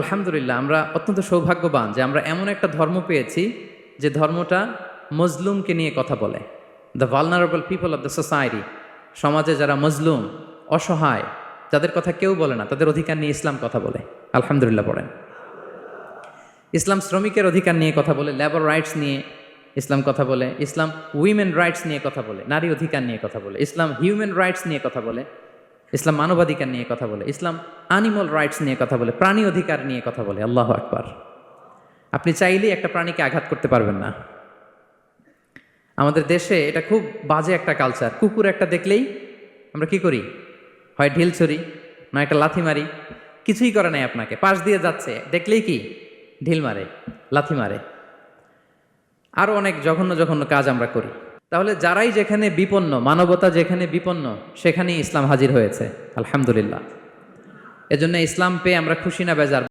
আলহামদুলিল্লাহ, আমরা অত্যন্ত সৌভাগ্যবান যে আমরা এমন একটা ধর্ম পেয়েছি যে ধর্মটা মজলুমকে নিয়ে কথা বলে। The vulnerable people of the society, সমাজে যারা মজলুম, অসহায়, যাদের কথা কেউ বলে না, তাদের অধিকার নিয়ে ইসলাম কথা বলে। আলহামদুলিল্লাহ পড়েন। ইসলাম শ্রমিকের অধিকার নিয়ে কথা বলে, লেবার রাইটস নিয়ে ইসলাম কথা বলে। ইসলাম উইমেন রাইটস নিয়ে কথা বলে, নারী অধিকার নিয়ে কথা বলে। ইসলাম হিউম্যান রাইটস নিয়ে কথা বলে। ইসলাম মানবাধিকার নিয়ে কথা বলে। ইসলাম অ্যানিমাল রাইটস নিয়ে কথা বলে, প্রাণী অধিকার নিয়ে কথা বলে। আল্লাহু আকবার। আপনি চাইলেই একটা প্রাণীকে আঘাত করতে পারবেন না। আমাদের দেশে এটা খুব বাজে একটা কালচার। কুকুর একটা দেখলেই আমরা কি করি? হয় ঢিল ছড়ি, না একটা লাথি মারি। কিছুই করে নাই আপনাকে, পাশ দিয়ে যাচ্ছে দেখলেই কি ঢিল মারে, লাথি মারে। আরও অনেক জঘন্য জঘন্য কাজ আমরা করি। তাহলে যারাই যেখানে বিপন্ন, মানবতা যেখানে বিপন্ন, সেখানেই ইসলাম হাজির হয়েছে। আলহামদুলিল্লাহ। এজন্য ইসলাম পেয়ে আমরা খুশি না বেজার?